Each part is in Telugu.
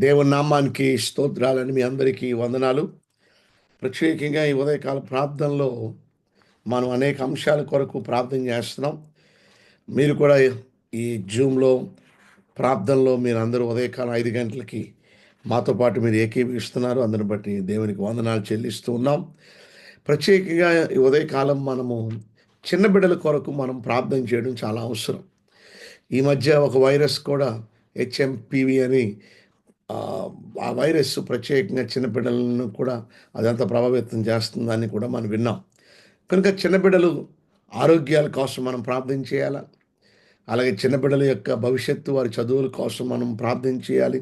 దేవుని నామానికి స్తోత్రాలని మీ అందరికీ వందనాలు. ప్రత్యేకంగా ఈ ఉదయకాల ప్రార్థనలో మనం అనేక అంశాల కొరకు ప్రార్థన చేస్తున్నాం. మీరు కూడా ఈ జూమ్‌లో ప్రార్థనలో మీరందరూ ఉదయకాలం 5 గంటలకి మాతో పాటు మీరు ఏకీభవిస్తున్నారు. అందుని బట్టి దేవునికి వందనాలు చెల్లిస్తూ ఉన్నాం. ప్రత్యేకంగా ఈ ఉదయకాలం మనము చిన్న బిడ్డల కొరకు మనం ప్రార్థన చేయడం చాలా అవసరం. ఈ మధ్య ఒక వైరస్ కూడా హెచ్ఎంపీవీ అని ఆ వైరస్ ప్రత్యేకంగా చిన్నపిల్లలను కూడా అదంతా ప్రభావితం చేస్తుందని కూడా మనం విన్నాం. కనుక చిన్నబిడ్డలు ఆరోగ్యాల కోసం మనం ప్రార్థన చేయాలా. అలాగే చిన్నబిడ్డల యొక్క భవిష్యత్తు వారి చదువుల కోసం మనం ప్రార్థన చేయాలి.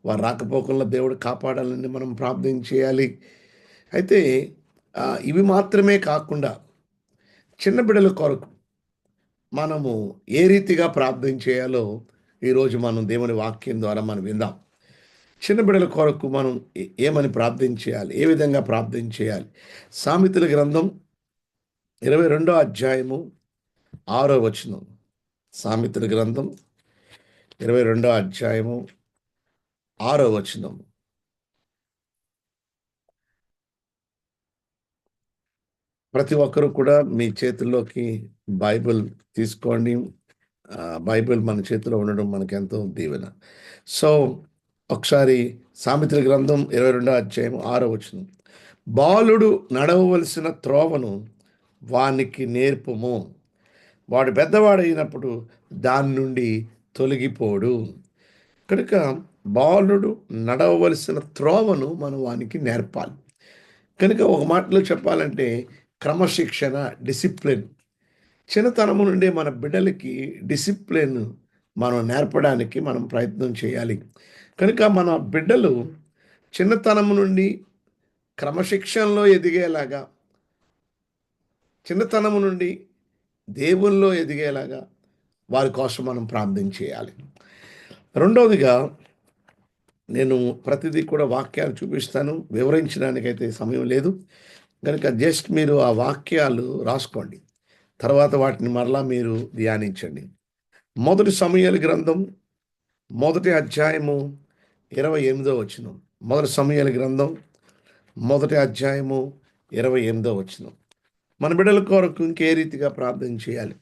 వారు రాకపోకల్లో దేవుడు కాపాడాలని మనం ప్రార్థన చేయాలి. అయితే ఇవి మాత్రమే కాకుండా చిన్న బిడ్డల కొరకు మనము ఏ రీతిగా ప్రార్థన చేయాలో ఈరోజు మనం దేవుని వాక్యం ద్వారా మనం విందాం. చిన్న బిడ్డల కొరకు మనం ఏమని ప్రార్థన చేయాలి, ఏ విధంగా ప్రార్థన చేయాలి? సామెతల గ్రంథం 22వ అధ్యాయము 6వ వచనం. సామెతల గ్రంథం 22వ అధ్యాయము 6వ వచనం. ప్రతి ఒక్కరూ కూడా మీ చేతుల్లోకి బైబిల్ తీసుకోండి. బైబిల్ మన చేతిలో ఉండడం మనకెంతో దీవెన. సో ఒకసారి సామెతల గ్రంథం 22వ అధ్యాయం 6వ వచనం. బాలుడు నడవవలసిన త్రోవను వానికి నేర్పుము, వాడు పెద్దవాడైనప్పుడు దాని నుండి తొలగిపోడు. కనుక బాలుడు నడవవలసిన త్రోవను మనం వానికి నేర్పాలి. కనుక ఒక మాటలో చెప్పాలంటే క్రమశిక్షణ, డిసిప్లిన్. చిన్నతనము నుండి మన బిడ్డలకి డిసిప్లిన్ మనం నేర్పడానికి మనం ప్రయత్నం చేయాలి. కనుక మన బిడ్డలు చిన్నతనము నుండి క్రమశిక్షణలో ఎదిగేలాగా, చిన్నతనము నుండి దేవుల్లో ఎదిగేలాగా వారి కోసం మనం ప్రార్థన చేయాలి. రెండవదిగా నేను ప్రతిదీ కూడా వాక్యాలు చూపిస్తాను, వివరించడానికైతే సమయం లేదు. కనుక జస్ట్ మీరు ఆ వాక్యాలు రాసుకోండి, తర్వాత వాటిని మరలా మీరు ధ్యానించండి. మొదటి సమూయేలు గ్రంథం 1వ అధ్యాయము 28వ వచనం. మొదటి సమూయేలు గ్రంథం 1వ అధ్యాయము 28వ వచనం. మన బిడ్డల కొరకు ఇంకే రీతిగా ప్రార్థన చేయాలి.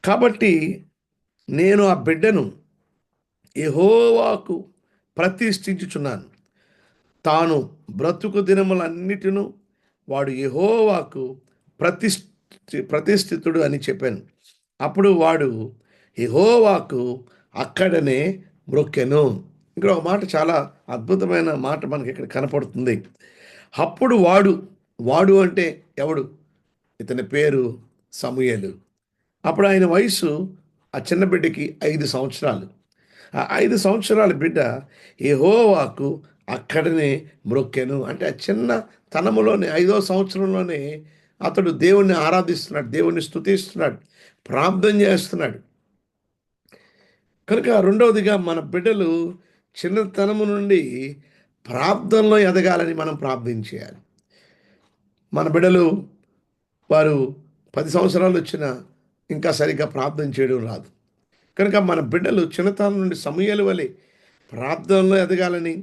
కాబట్టి నేను ఆ బిడ్డను యెహోవాకు ప్రతిష్ఠించుచున్నాను. తాను బ్రతుకు దినములన్నిటిను వాడు యెహోవాకు ప్రతిష్ఠితుడు అని చెప్పాను. అప్పుడు వాడు యెహోవాకు అక్కడనే మ్రొక్కెను. ఇక్కడ ఒక మాట, చాలా అద్భుతమైన మాట మనకి ఇక్కడ కనపడుతుంది. అప్పుడు వాడు అంటే ఎవడు? ఇతని పేరు సమూయేలు. అప్పుడు ఆయన వయసు ఆ చిన్న బిడ్డకి 5 సంవత్సరాలు. ఆ 5 సంవత్సరాల బిడ్డ యెహోవాకు అక్కడనే మ్రొక్కెను. అంటే ఆ చిన్న తనములోనే 5వ సంవత్సరంలోనే అతడు దేవుణ్ణి ఆరాధిస్తున్నాడు, దేవుణ్ణి స్తుతిస్తున్నాడు, ప్రార్థన చేస్తున్నాడు. కనుక రెండవదిగా మన బిడ్డలు చిన్నతనము నుండి ప్రార్థనలో ఎదగాలని మనం ప్రార్థన చేయాలి. మన బిడ్డలు వారు 10 సంవత్సరాలు వచ్చినా ఇంకా సరిగ్గా ప్రార్థన చేయడం రాదు. కనుక మన బిడ్డలు చిన్నతనం నుండి సమూయేలు వలె ప్రార్థనలో ఎదగాలని,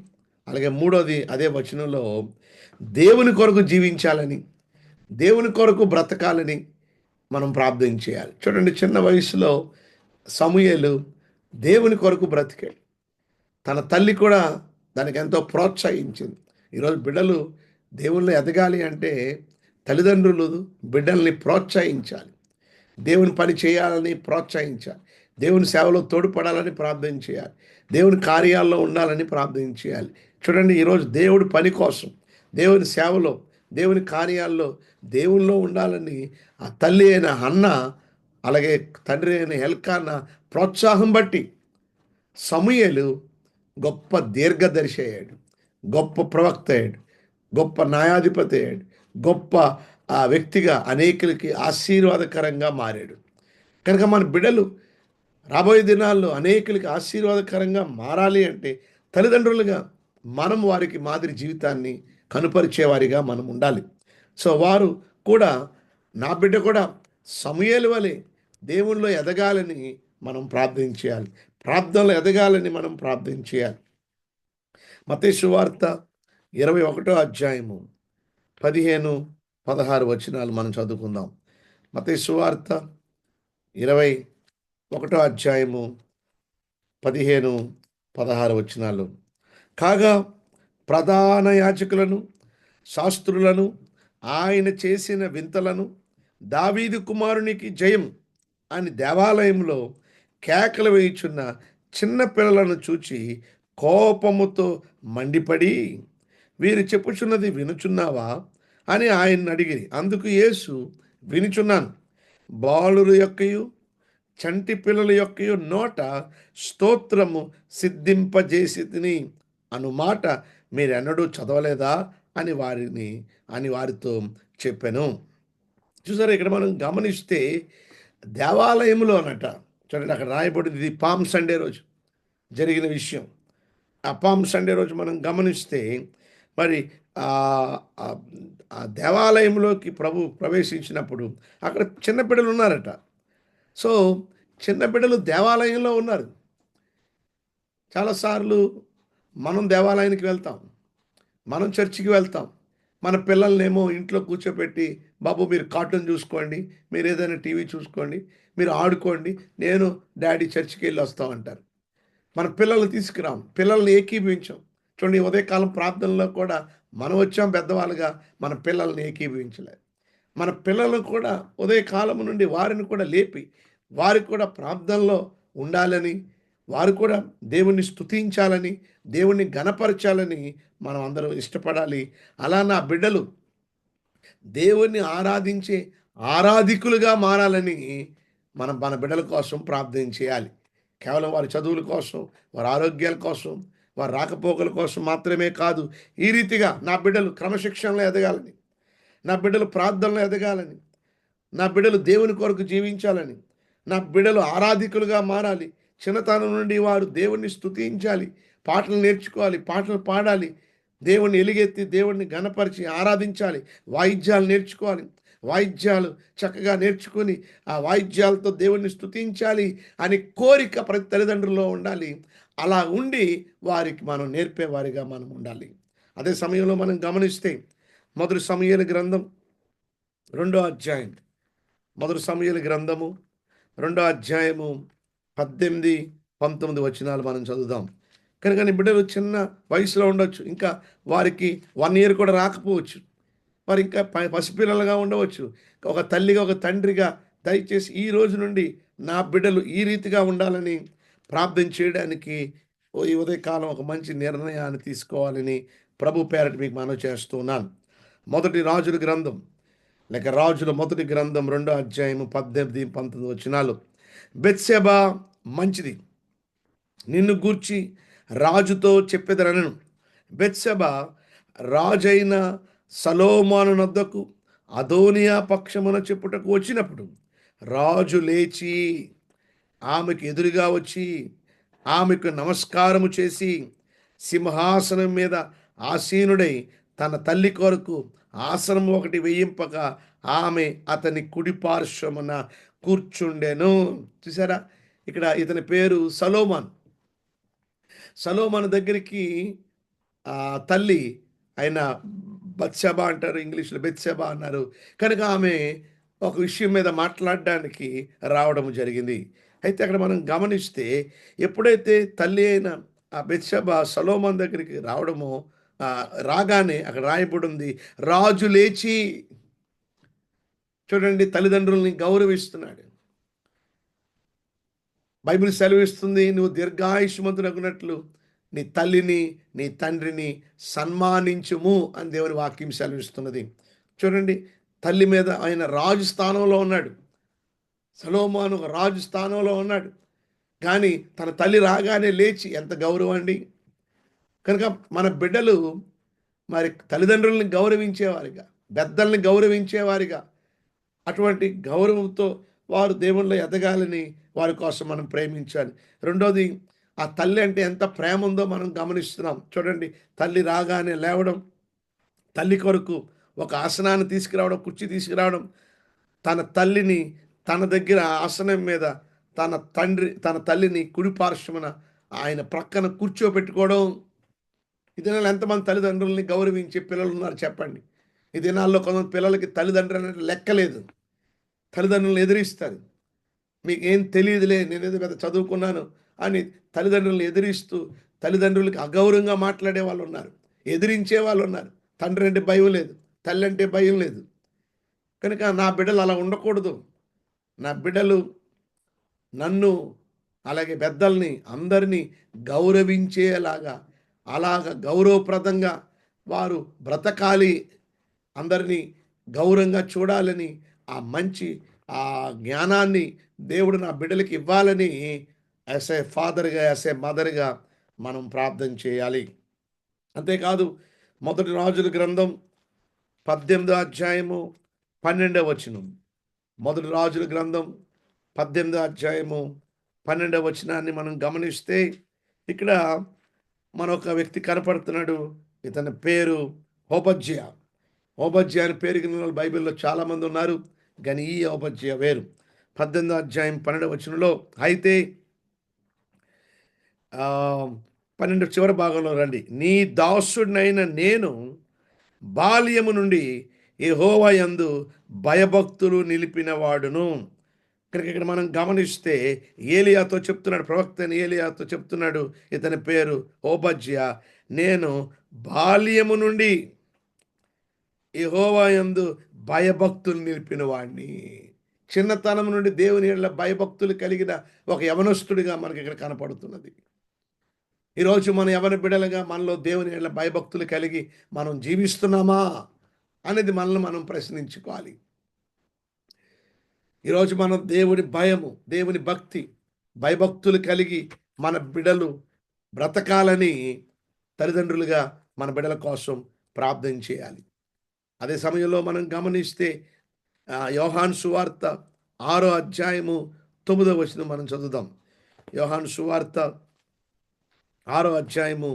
అలాగే మూడోది అదే వచనంలో దేవుని కొరకు జీవించాలని, దేవుని కొరకు బ్రతకాలని మనం ప్రార్థన చేయాలి. చూడండి, చిన్న వయసులో సమూయేలు దేవుని కొరకు బ్రతికాడు. తన తల్లి కూడా దానికి ఎంతో ప్రోత్సహించింది. ఈరోజు బిడ్డలు దేవుళ్ళు ఎదగాలి అంటే తల్లిదండ్రులు బిడ్డల్ని ప్రోత్సహించాలి, దేవుని పని చేయాలని ప్రోత్సహించాలి, దేవుని సేవలో తోడ్పడాలని ప్రార్థన చేయాలి, దేవుని కార్యాల్లో ఉండాలని ప్రార్థన చేయాలి. చూడండి, ఈరోజు దేవుడి పని కోసం, దేవుని సేవలో, దేవుని కార్యాల్లో, దేవుల్లో ఉండాలని ఆ తల్లి అయిన హన్న, అలాగే తండ్రి అయిన ఎల్కానా ప్రోత్సాహం బట్టి సమూయేలు గొప్ప దీర్ఘదర్శి అయ్యాడు, గొప్ప ప్రవక్త అయ్యాడు, గొప్ప న్యాయాధిపతి అయ్యాడు, గొప్ప ఆ వ్యక్తిగా అనేకులకి ఆశీర్వాదకరంగా మారాడు. కనుక మన బిడ్డలు రాబోయే దినాల్లో అనేకులకి ఆశీర్వాదకరంగా మారాలి అంటే తల్లిదండ్రులుగా మనం వారికి మాదిరి జీవితాన్ని కనుపరిచేవారిగా మనం ఉండాలి. సో వారు కూడా, నా బిడ్డ కూడా సమూయేలు వలె దేవునిలో ఎదగాలని మనం ప్రార్థన చేయాలి, ప్రార్థనలో ఎదగాలని మనం ప్రార్థన చేయాలి. మత్తయి సువార్త 21వ అధ్యాయము 15-16 వచనాలు మనం చదువుకుందాం. మత్తయి సువార్త 21వ అధ్యాయము 15-16 వచనాలు. కాగా ప్రధాన యాజకులను శాస్త్రులను ఆయన చేసిన వింతలను, దావీదు కుమారునికి జయం అని దేవాలయంలో కేకలు వేయుచున్న చిన్న పిల్లలను చూచి కోపముతో మండిపడి, వీరు చెప్పుచున్నది వినుచున్నావా అని ఆయన్ని అడిగిరి. అందుకు యేసు, వినుచున్నాను. బాలుల యొక్కయు చంటి పిల్లల యొక్కయు నోట స్తోత్రము సిద్ధింపజేసి తిని అను మాట మీరెన్నడూ చదవలేదా అని వారితో చెప్పాను. చూసారా, ఇక్కడ మనం గమనిస్తే దేవాలయంలోనట, చూడండి అక్కడ రాయబడింది, ఇది పామ్ సండే రోజు జరిగిన విషయం. ఆ పామ్ సండే రోజు మనం గమనిస్తే మరి ఆ ఆ ఆ దేవాలయంలోకి ప్రభు ప్రవేశించినప్పుడు అక్కడ చిన్న బిడ్డలు ఉన్నారట. సో చిన్న బిడ్డలు దేవాలయంలో ఉన్నారు. చాలాసార్లు మనం దేవాలయానికి వెళ్తాం, మనం చర్చికి వెళ్తాం, మన పిల్లల్నేమో ఇంట్లో కూర్చోపెట్టి, బాబు మీరు కార్టూన్ చూసుకోండి, మీరు ఏదైనా టీవీ చూసుకోండి, మీరు ఆడుకోండి, నేను డాడీ చర్చికి వెళ్ళి వస్తాం అంటారు. మన పిల్లల్ని తీసుకురాం, పిల్లల్ని ఏకీభవించాం. చూడండి, ఉదయకాలం ప్రార్థనలో కూడా మనం వచ్చాం పెద్దవాళ్ళుగా, మన పిల్లల్ని ఏకీభవించలేదు. మన పిల్లలు కూడా ఉదయకాలం నుండి వారిని కూడా లేపి, వారికి కూడా ప్రార్థనలో ఉండాలని, వారు కూడా దేవుణ్ణి స్తుతించాలని, దేవుణ్ణి ఘనపరచాలని మనం అందరం ఇష్టపడాలి. అలా నా బిడ్డలు దేవుణ్ణి ఆరాధించే ఆరాధికులుగా మారాలని మనం మన బిడ్డల కోసం ప్రార్థన చేయాలి. కేవలం వారి చదువుల కోసం, వారి ఆరోగ్యాల కోసం, వారి రాకపోకల కోసం మాత్రమే కాదు. ఈ రీతిగా నా బిడ్డలు క్రమశిక్షణలో ఎదగాలని, నా బిడ్డలు ప్రార్థనలో ఎదగాలని, నా బిడ్డలు దేవుని కొరకు జీవించాలని, నా బిడ్డలు ఆరాధికులుగా మారాలి. చిన్నతనం నుండి వారు దేవుణ్ణి స్తుతించాలి, పాటలు నేర్చుకోవాలి, పాటలు పాడాలి, దేవుణ్ణి ఎలుగెత్తి దేవుణ్ణి ఘనపరిచి ఆరాధించాలి, వాయిద్యాలు నేర్చుకోవాలి, వాయిద్యాలు చక్కగా నేర్చుకొని ఆ వాయిద్యాలతో దేవుణ్ణి స్తుతించాలి అని కోరిక ప్రతి తల్లిదండ్రుల్లో ఉండాలి. అలా ఉండి వారికి మనం నేర్పేవారిగా మనం ఉండాలి. అదే సమయంలో మనం గమనిస్తే మొదటి సమూయేలు గ్రంథం 2వ అధ్యాయం, మొదటి సమూయేలు గ్రంథము 2వ అధ్యాయము 18-19 వచనాలు మనం చదువుదాం. కనుక బిడ్డలు చిన్న వయసులో ఉండొచ్చు, ఇంకా వారికి 1 ఇయర్ కూడా రాకపోవచ్చు, వారు ఇంకా పసిపిల్లలుగా ఉండవచ్చు. ఒక తల్లిగా, ఒక తండ్రిగా దయచేసి ఈ రోజు నుండి నా బిడ్డలు ఈ రీతిగా ఉండాలని ప్రార్థన చేయడానికి ఈ ఉదయకాలం ఒక మంచి నిర్ణయాన్ని తీసుకోవాలని ప్రభు పేరట మీకు మనవి చేస్తున్నాను. మొదటి రాజుల గ్రంథం, లేక రాజుల మొదటి గ్రంథం 2వ అధ్యాయము 18-19 వచనాలు. బెత్షెబా మంచిది, నిన్ను గూర్చి రాజుతో చెప్పెదనను. బెత్షెబా రాజైన సొలొమోను నొద్దకు అదోనియా పక్షమున చెప్పుటకు వచ్చినప్పుడు రాజు లేచి ఆమెకు ఎదురుగా వచ్చి ఆమెకు నమస్కారము చేసి సింహాసనం మీద ఆసీనుడై తన తల్లి కొరకు ఆసనం ఒకటి వేయింపక ఆమె అతని కుడి పార్శ్వమున కూర్చుండెను. చూసారా, ఇక్కడ ఇతని పేరు సొలొమోను. సొలొమోను దగ్గరికి తల్లి ఆయన బత్షెబా అంటారు, ఇంగ్లీష్లో బెత్షెబా అన్నారు. కనుక ఆమె ఒక విషయం మీద మాట్లాడడానికి రావడం జరిగింది. అయితే అక్కడ మనం గమనిస్తే ఎప్పుడైతే తల్లి అయిన ఆ బెత్షెబా సొలొమోను దగ్గరికి రావడమో రాగానే అక్కడ రాయబడి ఉంది, రాజు లేచి. చూడండి, తల్లిదండ్రుల్ని గౌరవిస్తున్నాడు. బైబిల్ సెలవిస్తుంది, నువ్వు దీర్ఘాయుష్మంతునగునట్లు నీ తల్లిని నీ తండ్రిని సన్మానించుము అని దేవుని వాక్యం సెలవిస్తున్నది. చూడండి, తల్లి మీద ఆయన రాజు స్థానంలో ఉన్నాడు. సొలొమోను రాజు స్థానంలో ఉన్నాడు, కానీ తన తల్లి రాగానే లేచి, ఎంత గౌరవం అండి. కనుక మన బిడ్డలు మరి తల్లిదండ్రుల్ని గౌరవించేవారిగా, పెద్దల్ని గౌరవించేవారిగా, అటువంటి గౌరవంతో వారు దేవుళ్ళో ఎదగాలని వారి కోసం మనం ప్రేమించాలి. రెండోది, ఆ తల్లి అంటే ఎంత ప్రేమ ఉందో మనం గమనిస్తున్నాం. చూడండి, తల్లి రాగానే లేవడం, తల్లి కొరకు ఒక ఆసనాన్ని తీసుకురావడం, కుర్చీ తీసుకురావడం, తన తల్లిని తన దగ్గర ఆసనం మీద తన తల్లిని కుడి పార్శ్వమున ఆయన ప్రక్కన కూర్చోబెట్టుకోవడం. ఈ దినాల్లో ఎంతమంది తల్లిదండ్రులని గౌరవించే పిల్లలు ఉన్నారు చెప్పండి? ఈ దినాల్లో కొంతమంది పిల్లలకి తల్లిదండ్రులు అనేది లెక్కలేదు. తల్లిదండ్రులను ఎదిరిస్తారు. మీకేం తెలీదులే, నేనేదో పెద్ద చదువుకున్నాను అని తల్లిదండ్రులను ఎదిరిస్తూ, తల్లిదండ్రులకి అగౌరవంగా మాట్లాడే వాళ్ళున్నారు. ఎదిరించే వాళ్ళున్నారు. తండ్రి అంటే భయం లేదు. తల్లి అంటే భయం లేదు. కనుక నా బిడ్డలు అలా ఉండకూడదు. నా బిడ్డలు నన్ను, అలాగే పెద్దల్ని, అందరినీ గౌరవించేలాగా, అలాగ గౌరవప్రదంగా వారు బ్రతకాలి. అందరినీ గౌరవంగా చూడాలని, ఆ మంచి ఆ జ్ఞానాన్ని దేవుడు నా బిడ్డలకి ఇవ్వాలని యాస్ ఏ ఫాదర్‌గా, యాస్ ఏ మదర్‌గా మనం ప్రార్థన చేయాలి. అంతేకాదు, మొదటి రాజుల గ్రంథం 18వ అధ్యాయము 12వ వచనం. మొదటి రాజుల గ్రంథం 18వ అధ్యాయము 12వ వచనాన్ని మనం గమనిస్తే ఇక్కడ మనొక వ్యక్తి కనపడుతున్నాడు. ఇతని పేరు ఓబద్యా. ఓబద్యా అని పేరు కలిగిన వాళ్ళు బైబిల్‌లో చాలామంది ఉన్నారు. గానీ ఈ ఓబద్యా వేరు. 18వ అధ్యాయం 12వ వచనంలో అయితే 12 చివరి భాగంలో రండి. నీ దాసుడినైన నేను బాల్యము నుండి యెహోవా యందు భయభక్తులు నిలిపిన వాడును. ఇక్కడ మనం గమనిస్తే ఏలియాతో చెప్తున్నాడు, ప్రవక్త అయిన ఏలియాతో చెప్తున్నాడు. ఇతని పేరు ఓబద్యా. నేను బాల్యము నుండి యెహోవా యందు భయభక్తులు నిలిపిన వాడిని. చిన్నతనం నుండి దేవుని యెడల భయభక్తులు కలిగిన ఒక యవనస్తుడిగా మనకి ఇక్కడ కనపడుతున్నది. ఈరోజు మన యవన బిడ్డలుగా మనలో దేవుని యెడల భయభక్తులు కలిగి మనం జీవిస్తున్నామా అనేది మనల్ని మనం ప్రశ్నించుకోవాలి. ఈరోజు మనం దేవుని భయము, దేవుని భక్తి, భయభక్తులు కలిగి మన బిడ్డలు బ్రతకాలని తల్లిదండ్రులుగా మన బిడ్డల కోసం ప్రార్థన చేయాలి. అదే సమయంలో మనం గమనిస్తే యోహాను సువార్త 6వ అధ్యాయము 9వ వచనం మనం చదువుదాం. యోహాను సువార్త 6వ అధ్యాయము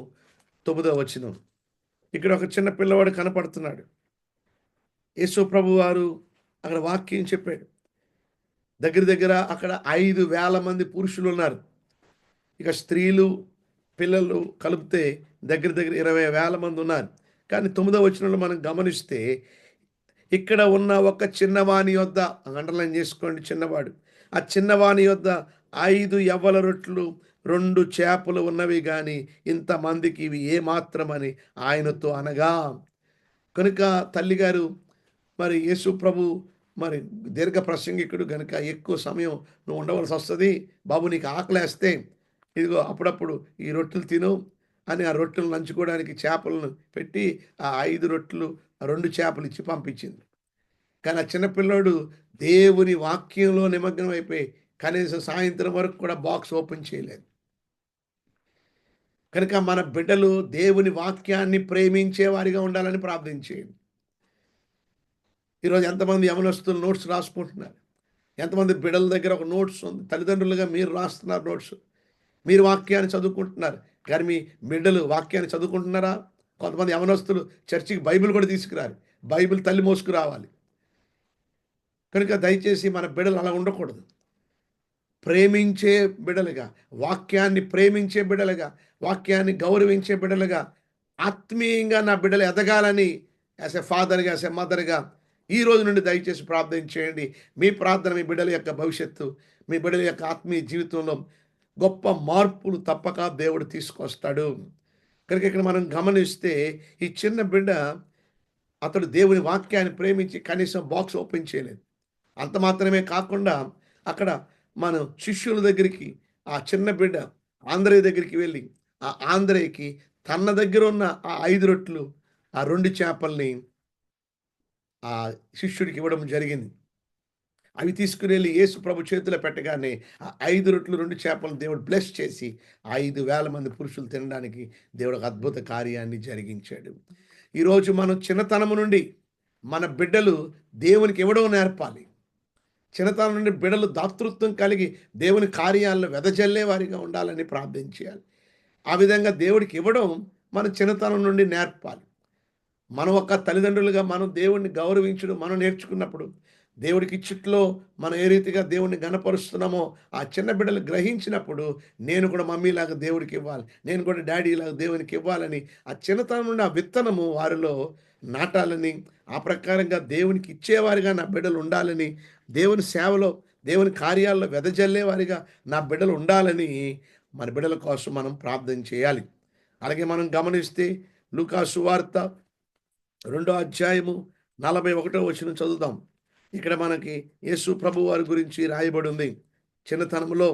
9వ వచనం. ఇక్కడ ఒక చిన్న పిల్లవాడు కనపడుతున్నాడు. యేసు ప్రభువారు అక్కడ వాక్యం చెప్పాడు. దగ్గర దగ్గర అక్కడ 5,000 మంది పురుషులున్నారు. ఇక స్త్రీలు, పిల్లలు కలిపితే దగ్గర దగ్గర 20,000 మంది ఉన్నారు. కానీ 9వ వచనంలో మనం గమనిస్తే ఇక్కడ ఉన్న ఒక చిన్నవాని యొద్ద, అండర్లైన్ చేసుకోండి, చిన్నవాడు. ఆ చిన్నవాని యొద్ద 5 యవ్వల రొట్టెలు 2 చేపలు ఉన్నవి గాని ఇంతమందికి ఇవి ఏమాత్రమని ఆయనతో అనగా, కనుక తల్లిగారు మరి యేసు ప్రభు మరి దీర్ఘ ప్రసంగికుడు గనుక ఎక్కువ సమయం నువ్వు ఉండవలసి వస్తుంది. బాబు నీకు ఆకలేస్తే ఇదిగో అప్పుడప్పుడు ఈ రొట్టెలు తిను అని ఆ రొట్టెలు నంచుకోవడానికి చేపలను పెట్టి ఆ 5 రొట్టెలు, 2 చేపలు ఇచ్చి పంపించింది. కానీ ఆ చిన్నపిల్లోడు దేవుని వాక్యంలో నిమగ్నం అయిపోయి కనీసం సాయంత్రం వరకు కూడా బాక్స్ ఓపెన్ చేయలేదు. కనుక మన బిడ్డలు దేవుని వాక్యాన్ని ప్రేమించే వారిగా ఉండాలని ప్రార్థించేయండి. ఈరోజు ఎంతమంది యవనస్తులు నోట్స్ రాసుకుంటున్నారు? ఎంతమంది బిడ్డల దగ్గర ఒక నోట్స్ ఉంది? తల్లిదండ్రులుగా మీరు రాస్తున్నారు నోట్స్. మీరు వాక్యాన్ని చదువుకుంటున్నారు. కానీ మీ బిడ్డలు వాక్యాన్ని చదువుకుంటున్నారా? కొంతమంది యవనస్తులు చర్చికి బైబిల్ కూడా తీసుకురారు. బైబిల్ తల్లి మోసుకురావాలి. కనుక దయచేసి మన బిడ్డలు అలా ఉండకూడదు. ప్రేమించే బిడ్డలుగా, వాక్యాన్ని ప్రేమించే బిడ్డలుగా, వాక్యాన్ని గౌరవించే బిడ్డలుగా, ఆత్మీయంగా నా బిడ్డలు ఎదగాలని యాస్ ఎ ఫాదర్‌గా, యాస్ ఎ మదర్‌గా ఈ రోజు నుండి దయచేసి ప్రార్థన చేయండి. మీ ప్రార్థన మీ బిడ్డల యొక్క భవిష్యత్తు, మీ బిడ్డల యొక్క ఆత్మీయ జీవితంలో గొప్ప మార్పులు తప్పక దేవుడు తీసుకొస్తాడు. కనుక ఇక్కడ మనం గమనిస్తే ఈ చిన్న బిడ్డ, అతడు దేవుని వాక్యాన్ని ప్రేమించి కనీసం బాక్స్ ఓపెన్ చేయలేదు. అంత మాత్రమే కాకుండా అక్కడ మనం శిష్యుల దగ్గరికి ఆ చిన్న బిడ్డ ఆంధ్రేయ దగ్గరికి వెళ్ళి ఆ ఆంధ్రేయకి తన దగ్గర ఉన్న ఆ 5 రొట్టెలు, ఆ 2 చేపల్ని ఆ శిష్యుడికి ఇవ్వడం జరిగింది. అవి తీసుకుని వెళ్ళి యేసు ప్రభు చేతిలో పెట్టగానే ఆ 5 రొట్టెలు 2 చేపలను దేవుడు బ్లెస్ చేసి 5,000 మంది పురుషులు తినడానికి దేవుడు ఒక అద్భుత కార్యాన్ని జరిగించాడు. ఈరోజు మనం చిన్నతనము నుండి మన బిడ్డలు దేవునికి ఇవ్వడం నేర్పాలి. చిన్నతనం నుండి బిడ్డలు దాతృత్వం కలిగి దేవుని కార్యాలను వెదజల్లే వారిగా ఉండాలని ప్రార్థించాలి. ఆ విధంగా దేవుడికి ఇవ్వడం మన చిన్నతనం నుండి నేర్పాలి. మనం ఒక తల్లిదండ్రులుగా మనం దేవుణ్ణి గౌరవించడం మనం నేర్చుకున్నప్పుడు దేవుడికి ఇచ్చుట్లో మనం ఏ రీతిగా దేవుడిని గణపరుస్తున్నామో ఆ చిన్న బిడ్డలు గ్రహించినప్పుడు నేను కూడా మమ్మీలాగా దేవుడికి ఇవ్వాలి, నేను కూడా డాడీలాగా దేవునికి ఇవ్వాలని ఆ చిన్నతనం నుండి ఆ విత్తనము వారిలో నాటాలని, ఆ ప్రకారంగా దేవునికి ఇచ్చేవారిగా నా బిడ్డలు ఉండాలని, దేవుని సేవలో దేవుని కార్యాల్లో వెదజల్లేవారిగా నా బిడ్డలు ఉండాలని మన బిడ్డల కోసం మనం ప్రార్థన చేయాలి. అలాగే మనం గమనిస్తే లూకా సువార్త 2 అధ్యాయము 41 చదువుదాం. ఇక్కడ మనకి యేసు ప్రభు వారి గురించి రాయబడి ఉంది. చిన్నతనంలో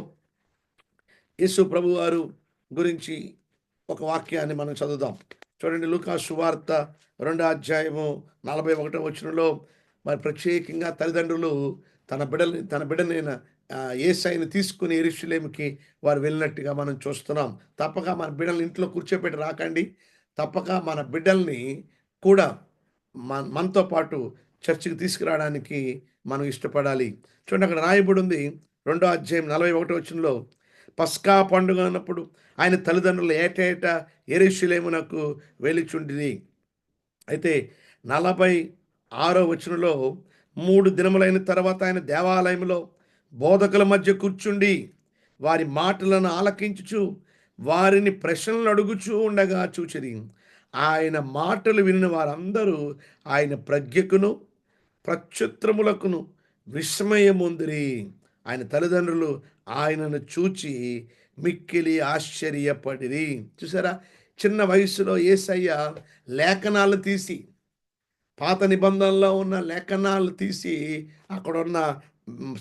యేసు ప్రభు వారు గురించి ఒక వాక్యాన్ని మనం చదువుదాం. చూడండి, లూకా సువార్త 2 అధ్యాయము 41 మరి ప్రత్యేకంగా తల్లిదండ్రులు తన బిడ్డనైన యేసయ్యని తీసుకుని యెరూషలేముకి వారు వెళ్ళినట్టుగా మనం చూస్తున్నాం. తప్పక మన బిడ్డల్ని ఇంట్లో కూర్చోపెట్టి రాకండి. తప్పక మన బిడ్డల్ని కూడా మనతో పాటు చర్చికి తీసుకురావడానికి మనం ఇష్టపడాలి. చూడండి, అక్కడ రాయబడి ఉంది 2 అధ్యాయం 41 పస్కా పండుగ అన్నప్పుడు ఆయన తల్లిదండ్రులు ఏటేటా యెరూషలేమునకు వెళ్ళుచుండిరి. అయితే 46 3 దినములైన తర్వాత ఆయన దేవాలయంలో బోధకుల మధ్య కూర్చుండి వారి మాటలను ఆలకించుచు వారిని ప్రశ్నలు అడుగుచూ ఉండగా చూచిరి. ఆయన మాటలు వినిన వారందరూ ఆయన ప్రజ్ఞకును ప్రత్యుత్తరములకును విస్మయముందిరి. ఆయన తల్లిదండ్రులు ఆయనను చూచి మిక్కిలి ఆశ్చర్యపడిరి. చూసారా, చిన్న వయసులో యేసయ్య లేఖనాలు తీసి, పాత నిబంధనలో ఉన్న లేఖనాలు తీసి అక్కడున్న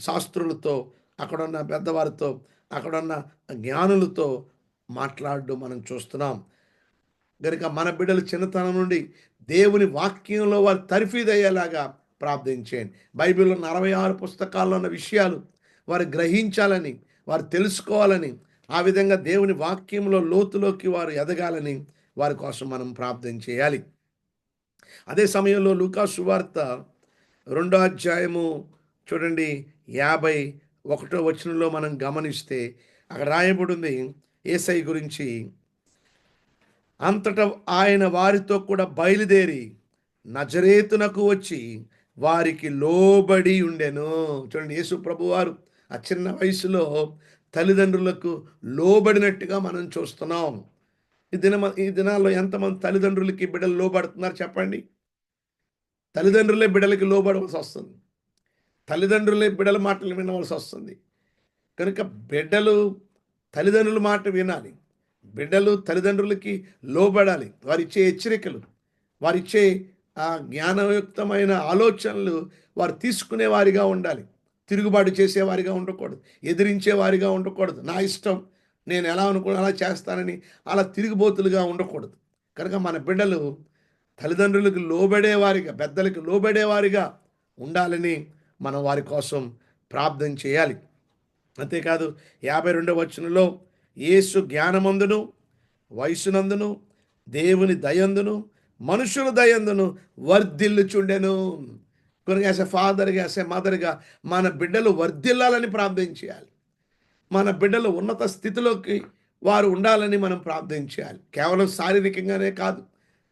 శాస్త్రులతో, అక్కడున్న పెద్దవారితో, అక్కడున్న జ్ఞానులతో మాట్లాడడం మనం చూస్తున్నాం. గనుక మన బిడ్డలు చిన్నతనం నుండి దేవుని వాక్యంలో వారు తర్ఫీదయ్యేలాగా ప్రార్థించేయండి. బైబిల్లో ఉన్న 66 పుస్తకాల్లో ఉన్న విషయాలు వారు గ్రహించాలని, వారు తెలుసుకోవాలని, ఆ విధంగా దేవుని వాక్యంలో లోతులోకి వారు ఎదగాలని వారి కోసం మనం ప్రార్థన చేయాలి. అదే సమయంలో లూకా సువార్త 2 అధ్యాయము చూడండి 51 మనం గమనిస్తే అక్కడ రాయబడి ఉంది యేసయ్య గురించి. అంతటా ఆయన వారితో కూడా బయలుదేరి నజరేతునకు వచ్చి వారికి లోబడి ఉండెను. చూడండి, యేసు ప్రభువారు ఆ చిన్న వయసులో తల్లిదండ్రులకు లోబడినట్టుగా మనం చూస్తున్నాం. ఈ దినాల్లో ఎంతమంది తల్లిదండ్రులకి బిడ్డలు లోబడుతున్నారు చెప్పండి? తల్లిదండ్రులే బిడ్డలకి లోబడవలసి వస్తుంది. తల్లిదండ్రులే బిడ్డల మాటలు వినవలసి వస్తుంది. కనుక బిడ్డలు తల్లిదండ్రుల మాట వినాలి. బిడ్డలు తల్లిదండ్రులకి లోబడాలి. వారిచ్చే హెచ్చరికలు, వారిచ్చే ఆ జ్ఞానయుక్తమైన ఆలోచనలు వారు తీసుకునేవారిగా ఉండాలి. తిరుగుబాటు చేసేవారిగా ఉండకూడదు, ఎదిరించేవారిగా ఉండకూడదు. నా ఇష్టం, నేను ఎలా అనుకున్నా అలా చేస్తానని అలా తిరుగుబోతులుగా ఉండకూడదు. కనుక మన బిడ్డలు తల్లిదండ్రులకు లోబడేవారిగా, పెద్దలకు లోబడేవారిగా ఉండాలని మనం వారి కోసం ప్రార్థన చేయాలి. అంతేకాదు 52 యేసు జ్ఞానమందును వయసునందును దేవుని దయందును మనుషుల దయందును వర్ధిల్లుచుండెను. కనుక యాజ్ ఎ ఫాదర్గా, యాజ్ ఎ మదర్గా మన బిడ్డలు వర్ధిల్లాలని ప్రార్థన చేయాలి. మన బిడ్డలు ఉన్నత స్థితిలోకి వారు ఉండాలని మనం ప్రార్థన చేయాలి. కేవలం శారీరకంగానే కాదు,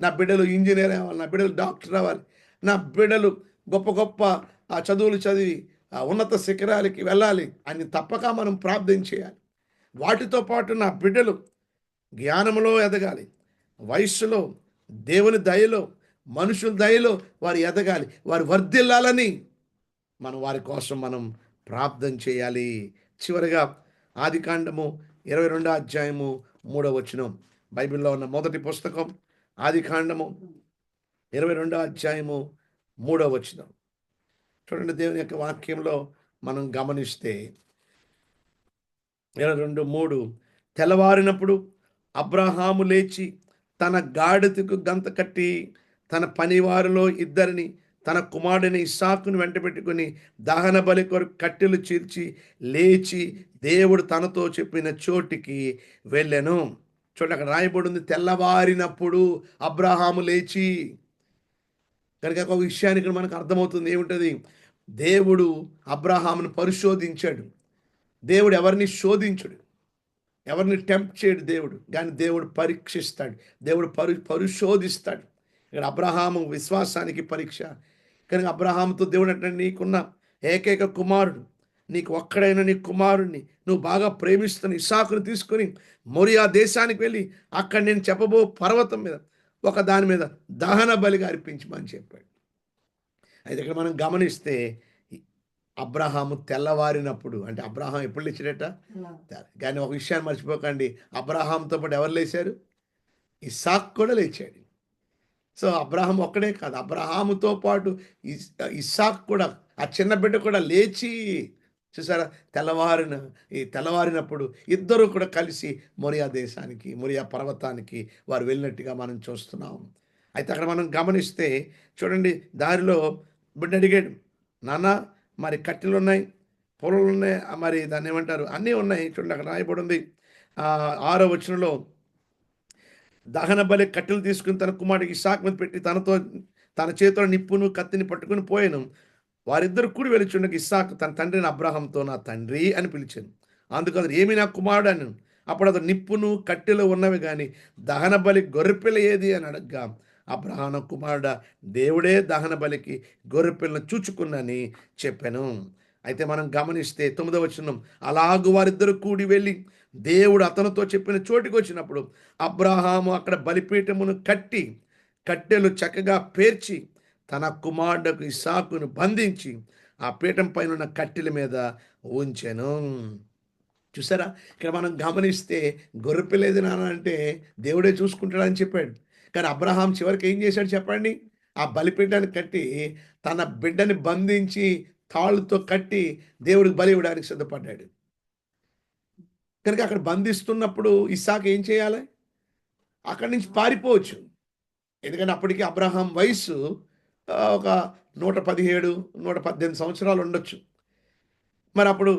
నా బిడ్డలు ఇంజనీర్ అవ్వాలి, నా బిడ్డలు డాక్టర్ అవ్వాలి, నా బిడ్డలు గొప్ప గొప్ప చదువులు చదివి ఉన్నత శిఖరాలకి వెళ్ళాలి అని తప్పక మనం ప్రార్థన చేయాలి. వాటితో పాటు నా బిడ్డలు జ్ఞానంలో ఎదగాలి, వయస్సులో, దేవుని దయలో, మనుషుల దయలో వారు ఎదగాలి, వారు వర్ధిల్లాలని మనం వారి కోసం మనం ప్రార్థన చేయాలి. చివరిగా ఆదికాండము 22 అధ్యాయము 3 బైబిల్లో ఉన్న మొదటి పుస్తకం ఆదికాండము 22 అధ్యాయము 3 చూడండి, దేవుని యొక్క వాక్యంలో మనం గమనిస్తే 22:3 తెల్లవారినప్పుడు అబ్రహాము లేచి తన గాడిదకు గంత కట్టి తన పనివారిలో ఇద్దరిని తన కుమారుడిని ఇస్సాకును వెంటబెట్టుకుని దహన బలి కొరకు కట్టెలు చీల్చి లేచి దేవుడు తనతో చెప్పిన చోటికి వెళ్ళెను. చూడండి, అక్కడ రాయబడి ఉంది తెల్లవారినప్పుడు అబ్రహాము లేచి. కనుక ఒక విషయానికి మనకు అర్థమవుతుంది ఏమిటది? దేవుడు అబ్రహామును పరిశోధించాడు. దేవుడు ఎవరిని శోధించడు, ఎవరిని టెంప్ట్ చేయడు దేవుడు, కానీ దేవుడు పరీక్షిస్తాడు, దేవుడు పరిశోధిస్తాడు. ఇక్కడ అబ్రహాము విశ్వాసానికి పరీక్ష. కనుక అబ్రహాముతో దేవుడు అంటే నీకున్న ఏకైక కుమారుడు, నీకు ఒక్కడైన నీ కుమారుడిని నువ్వు బాగా ప్రేమిస్తున్న ఇస్సాకును తీసుకొని మొరియా దేశానికి వెళ్ళి అక్కడ నేను చెప్పబో పర్వతం మీద ఒక దాని మీద దహన బలిగా అర్పించమని చెప్పాడు. అయితే ఇక్కడ మనం గమనిస్తే అబ్రహాము తెల్లవారినప్పుడు, అంటే అబ్రహాం ఎప్పుడు లేచాడట? కానీ ఒక విషయాన్ని మర్చిపోకండి, అబ్రహాంతో పాటు ఎవరు లేచారు? ఇస్సాకు కూడా లేచాడు. సో అబ్రహాం ఒక్కడే కాదు, అబ్రహాముతో పాటు ఇస్సాకు కూడా, ఆ చిన్న బిడ్డ కూడా లేచి, చూసారా, తెల్లవారినప్పుడు ఇద్దరు కూడా కలిసి మొరియా దేశానికి, మొరియా పర్వతానికి వారు వెళ్ళినట్టుగా మనం చూస్తున్నాం. అయితే అక్కడ మనం గమనిస్తే చూడండి, దారిలో బిడ్డ అడిగాడు, నాన్న మరి కట్టెలు ఉన్నాయి, పొలాలు ఉన్నాయి, మరి దాన్ని ఏమంటారు, అన్నీ ఉన్నాయి. చూడండి అక్కడ రాయబడి ఉంది 6వ వచనంలో, దహన బలి కట్టెలు తీసుకుని తన కుమారుడికి ఇస్సాకు మీద పెట్టి తన చేతిలో నిప్పును కత్తిని పట్టుకుని పోయాను. వారిద్దరు కూడి వెలుచుండగా ఇస్సాకు తన తండ్రిని అబ్రహాంతో నా తండ్రి అని పిలిచాను. అందుకు అతను ఏమి నా కుమారుడు అని. అప్పుడు అతను నిప్పును కట్టెలు ఉన్నవి కానీ దహన బలి గొర్రెపిల్ల ఏది అని అడగ్గా, అబ్రహాం కుమారుడ, దేవుడే దహన బలికి గొర్రెపిల్లను చూచుకున్నని చెప్పాను. అయితే మనం గమనిస్తే 9వ వచనం, అలాగు వారిద్దరు కూడి వెళ్ళి దేవుడు అతనితో చెప్పిన చోటికి వచ్చినప్పుడు అబ్రహాము అక్కడ బలిపీఠమును కట్టి కట్టెలు చక్కగా పేర్చి తన కుమారుడుకు ఇస్సాకును బంధించి ఆ పీఠం పైన ఉన్న కట్టెల మీద ఉంచెను. చూసారా, ఇక్కడ మనం గమనిస్తే గొర్రెపిల్లేది నాన్న అంటే దేవుడే చూసుకుంటాడని చెప్పాడు. కానీ అబ్రహాం చివరికి ఏం చేశాడు చెప్పండి? ఆ బలిపీఠాన్ని కట్టి తన బిడ్డని బంధించి తాళ్ళతో కట్టి దేవుడికి బలి ఇవ్వడానికి సిద్ధపడ్డాడు. కనుక అక్కడ బంధిస్తున్నప్పుడు ఇస్సాకు ఏం చేయాలి? అక్కడి నుంచి పారిపోవచ్చు. ఎందుకంటే అప్పటికి అబ్రహాం వయసు ఒక 117, 118 సంవత్సరాలు ఉండొచ్చు. మరి అప్పుడు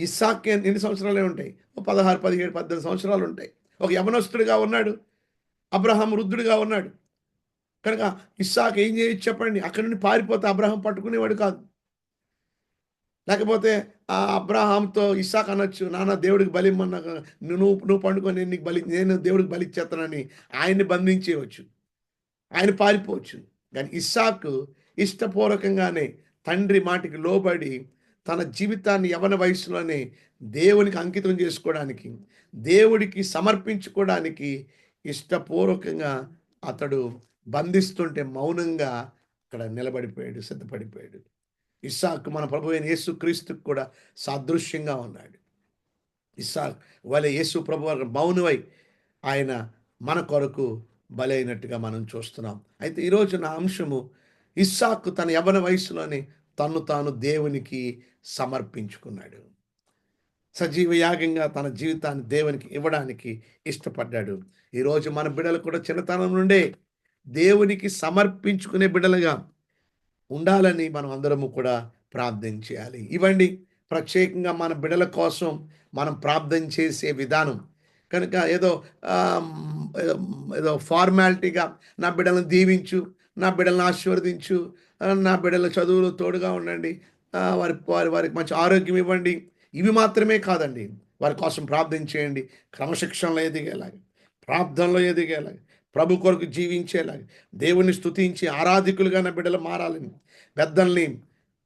ఇస్సాక్‌కి ఎన్ని సంవత్సరాలే ఉంటాయి? ఓ 16, 17, 18 సంవత్సరాలు ఉంటాయి. ఒక యవనస్తుడిగా ఉన్నాడు. అబ్రహాం వృద్ధుడిగా ఉన్నాడు. కనుక ఇస్సాకు ఏం చేయొచ్చు చెప్పండి? అక్కడి నుండి పారిపోతే అబ్రహాం పట్టుకునేవాడు కాదు. లేకపోతే అబ్రహాంతో ఇస్సాకు అనొచ్చు, నాన్న దేవుడికి బలి ఇమ్మన్నాక నువ్వు నువ్వు పండుకొని నేను దేవుడికి బలి ఇచ్చేస్తానని ఆయన్ని బంధించేయవచ్చు. ఆయన పారిపోవచ్చు. కానీ ఇస్సాకు ఇష్టపూర్వకంగానే తండ్రి మాటకి లోబడి తన జీవితాన్ని యవన వయసులోనే దేవునికి అంకితం చేసుకోవడానికి, దేవుడికి సమర్పించుకోవడానికి ఇష్టపూర్వకంగా అతడు బంధిస్తుంటే మౌనంగా అక్కడ నిలబడిపోయాడు, సిద్ధపడిపోయాడు. ఇస్సాకు మన ప్రభు అయిన యేసుక్రీస్తుకు కూడా సాదృశ్యంగా ఉన్నాడు. ఇస్సాకు వలె యేసు ప్రభు వారు మౌనమై ఆయన మన కొరకు బలైనట్టుగా మనం చూస్తున్నాం. అయితే ఈరోజు నా అంశము, ఇస్సాకు తన యవ్వన వయసులోనే తన్ను తాను దేవునికి సమర్పించుకున్నాడు. సజీవ యాగంగా తన జీవితాన్ని దేవునికి ఇవ్వడానికి ఇష్టపడ్డాడు. ఈరోజు మన బిడ్డలు కూడా చిన్నతనం నుండే దేవునికి సమర్పించుకునే బిడ్డలుగా ఉండాలని మనం అందరము కూడా ప్రార్థన చేయాలి. ఇవ్వండి, ప్రత్యేకంగా మన బిడ్డల కోసం మనం ప్రార్థన చేసే విధానం. కనుక ఏదో ఏదో ఫార్మాలిటీగా నా బిడ్డలను దీవించు, నా బిడ్డలను ఆశీర్వదించు, నా బిడ్డల చదువులు తోడుగా ఉండండి, వారికి మంచి ఆరోగ్యం ఇవ్వండి, ఇవి మాత్రమే కాదండి. వారి కోసం ప్రార్థన చేయండి. క్రమశిక్షణలో ఎదిగేలాగా, ప్రార్థనలో ఎదిగేలాగా, ప్రభు కొరకు జీవించేలాగా, దేవుని స్తుతించి ఆరాధికులుగా నా బిడ్డలు మారాలని, పెద్దల్ని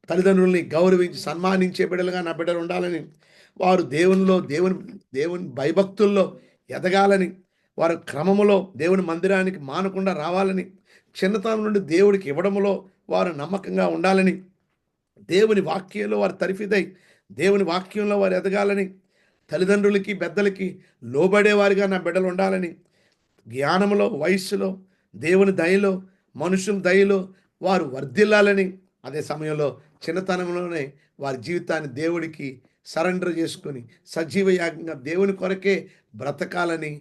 తల్లిదండ్రుల్ని గౌరవించి సన్మానించే బిడ్డలుగా నా బిడ్డలు ఉండాలని, వారు దేవుని భయభక్తుల్లో ఎదగాలని, వారు క్రమములో దేవుని మందిరానికి మానకుండా రావాలని, చిన్నతనం నుండి దేవుడికి ఇవ్వడంలో వారు నమ్మకంగా ఉండాలని, దేవుని వాక్యంలో వారు తరిఫిదై దేవుని వాక్యంలో వారు ఎదగాలని, తల్లిదండ్రులకి పెద్దలకి లోబడేవారిగా నా బిడ్డలు ఉండాలని, జ్ఞానంలో, వయస్సులో, దేవుని దయలో, మనుషుల దయలో వారు వర్ధిల్లాలని, అదే సమయంలో చిన్నతనంలోనే వారి జీవితాన్ని దేవుడికి సరెండర్ చేసుకొని సజీవ యాగంగా దేవుని కొరకే బ్రతకాలని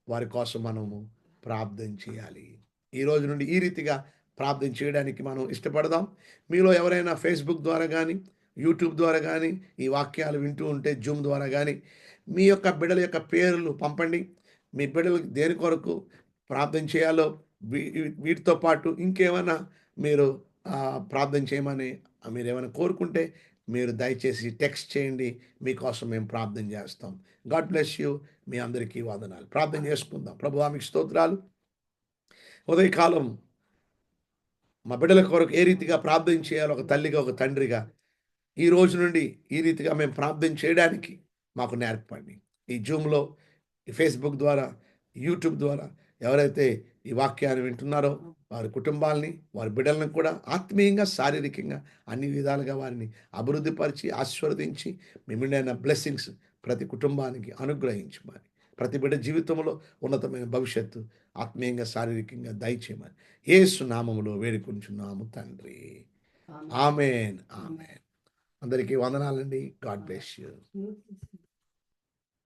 వారి కోసం మనము ప్రార్థన చేయాలి. ఈ రోజు నుండి ఈ రీతిగా ప్రార్థన చేయడానికి మనం ఇష్టపడదాం. మీలో ఎవరైనా ఫేస్బుక్ ద్వారా కానీ, యూట్యూబ్ ద్వారా కానీ ఈ వాక్యాలు వింటూ ఉంటే, జూమ్ ద్వారా కానీ మీ యొక్క బిడ్డల యొక్క పేర్లు పంపండి. మీ బిడ్డలకు దేని కొరకు ప్రార్థన చేయాలో వీటితో పాటు ఇంకేమైనా మీరు ప్రార్థన చేయమని మీరేమైనా కోరుకుంటే మీరు దయచేసి టెక్స్ట్ చేయండి. మీకోసం మేము ప్రార్థన చేస్తాం. God bless you. మీ అందరికీ వందనాలు. ప్రార్థన చేసుకుందాం. ప్రభువా మీకు స్తోత్రాలు. ఉదయకాలం మా బిడ్డల కొరకు ఏ రీతిగా ప్రార్థన చేయాలో ఒక తల్లిగా, ఒక తండ్రిగా ఈ రోజు నుండి ఈ రీతిగా మేము ప్రార్థన చేయడానికి మాకు నేర్పండి. ఈ జూమ్‌లో, ఈ ఫేస్‌బుక్ ద్వారా, యూట్యూబ్ ద్వారా ఎవరైతే ఈ వాక్యాన్ని వింటున్నారో వారి కుటుంబాల్ని, వారి బిడ్డలను కూడా ఆత్మీయంగా, శారీరకంగా అన్ని విధాలుగా వారిని అభివృద్ధిపరిచి, ఆశీర్వదించి మీ మెండైన బ్లెస్సింగ్స్ ప్రతి కుటుంబానికి అనుగ్రహించమని, ప్రతి బిడ్డ జీవితంలో ఉన్నతమైన భవిష్యత్తు ఆత్మీయంగా, శారీరకంగా దయచేయమని యేసు నామములో వేడుకొనుచున్నాము తండ్రి. ఆమెన్. ఆమేన్. ఆమేన్. అందరికీ వందనాలండి. God bless you. ఆమెన్.